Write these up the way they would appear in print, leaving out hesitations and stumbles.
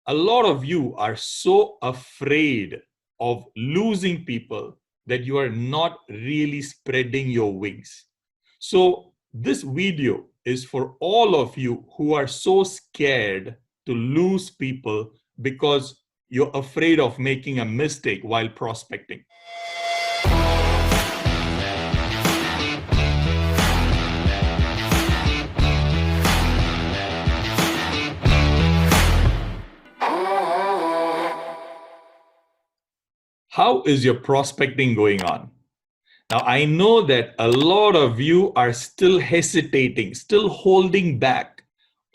A lot of you are so afraid of losing people that you are not really spreading your wings. So this video is for all of you who are so scared to lose people because you're afraid of making a mistake while prospecting. How is your prospecting going on? Now, I know that a lot of you are still hesitating, still holding back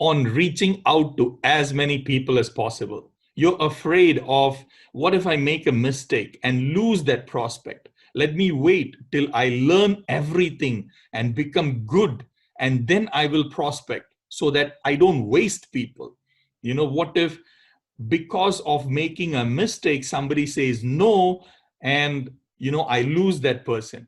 on reaching out to as many people as possible. You're afraid of, what if I make a mistake and lose that prospect? Let me wait till I learn everything and become good, and then I will prospect so that I don't waste people. What if because of making a mistake, somebody says no, and I lose that person?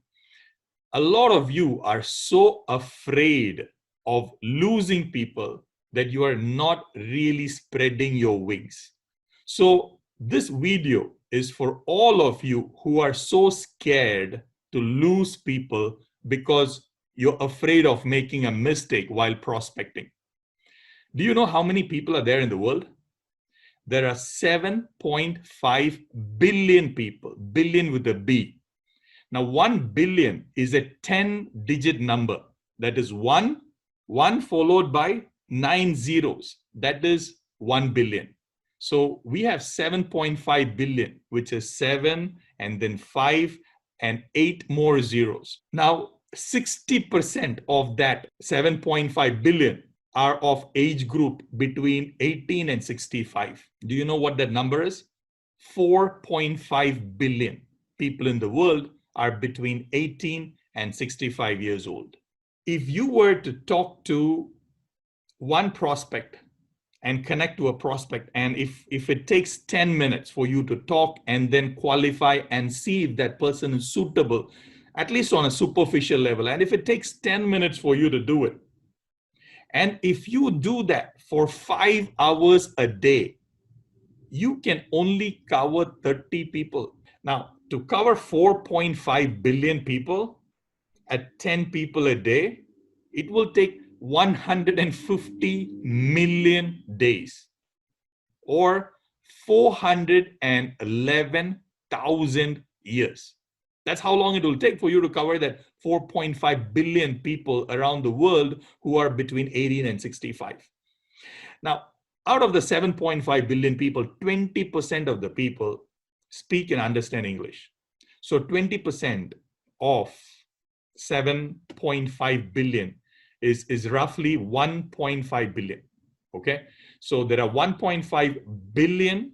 A lot of you are so afraid of losing people that you are not really spreading your wings. So this video is for all of you who are so scared to lose people because you're afraid of making a mistake while prospecting. Do you know how many people are there in the world? There are 7.5 billion people, billion with a B. Now, 1 billion is a 10-digit number. That is one followed by 9 zeros. That is 1 billion. So we have 7.5 billion, which is 7 and then 5 and 8 more zeros. Now, 60% of that 7.5 billion are of age group between 18 and 65. Do you know what that number is? 4.5 billion people in the world are between 18 and 65 years old. If you were to talk to one prospect and connect to a prospect, and if it takes 10 minutes for you to talk and then qualify and see if that person is suitable, at least on a superficial level, and if it takes 10 minutes for you to do it, and if you do that for 5 hours a day, you can only cover 30 people. Now, to cover 4.5 billion people at 10 people a day, it will take 150 million days or 411,000 years. That's how long it will take for you to cover that 4.5 billion people around the world who are between 18 and 65. Now, out of the 7.5 billion people, 20% of the people speak and understand English. So 20% of 7.5 billion is roughly 1.5 billion. Okay, so there are 1.5 billion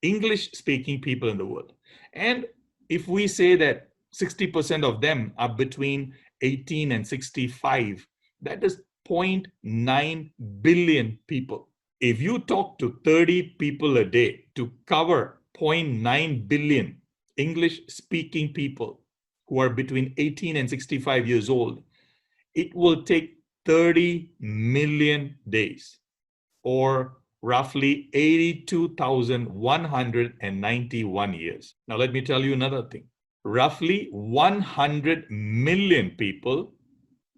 English speaking people in the world. And if we say that 60% of them are between 18 and 65, that is 0.9 billion people. If you talk to 30 people a day to cover 0.9 billion English speaking people who are between 18 and 65 years old, it will take 30 million days or roughly 82,191 years. Now, let me tell you another thing. Roughly 100 million people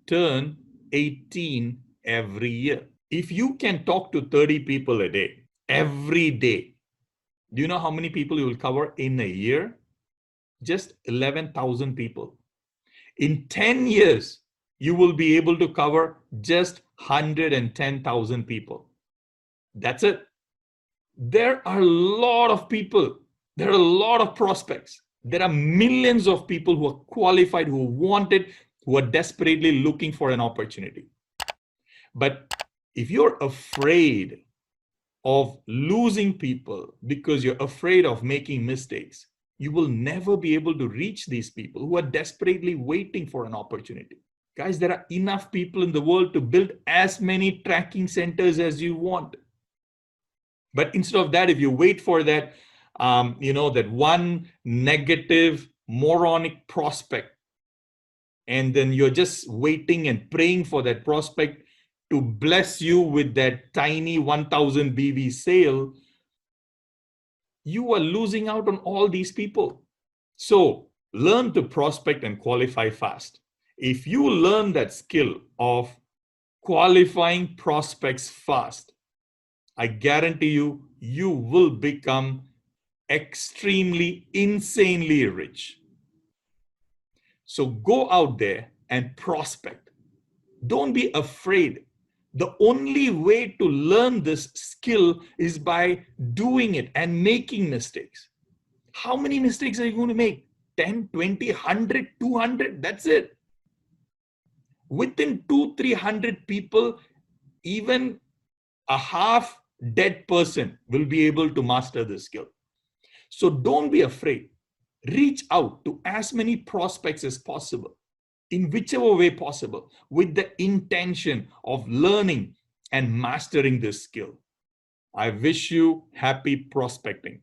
turn 18 every year. If you can talk to 30 people a day, every day, do you know how many people you will cover in a year? Just 11,000 people. In 10 years, you will be able to cover just 110,000 people. That's it. There are a lot of people. There are a lot of prospects. There are millions of people who are qualified, who want it, who are desperately looking for an opportunity. But if you're afraid of losing people because you're afraid of making mistakes, you will never be able to reach these people who are desperately waiting for an opportunity. Guys, there are enough people in the world to build as many tracking centers as you want. But instead of that, if you wait for that, that one negative, moronic prospect, and then you're just waiting and praying for that prospect, to bless you with that tiny 1000 BV sale, you are losing out on all these people. So learn to prospect and qualify fast. If you learn that skill of qualifying prospects fast, I guarantee you, you will become extremely, insanely rich. So go out there and prospect. Don't be afraid. The only way to learn this skill is by doing it and making mistakes. How many mistakes are you going to make? 10, 20, 100, 200? That's it. Within 200-300 people, even a half dead person will be able to master this skill. So don't be afraid. Reach out to as many prospects as possible, in whichever way possible, with the intention of learning and mastering this skill. I wish you happy prospecting.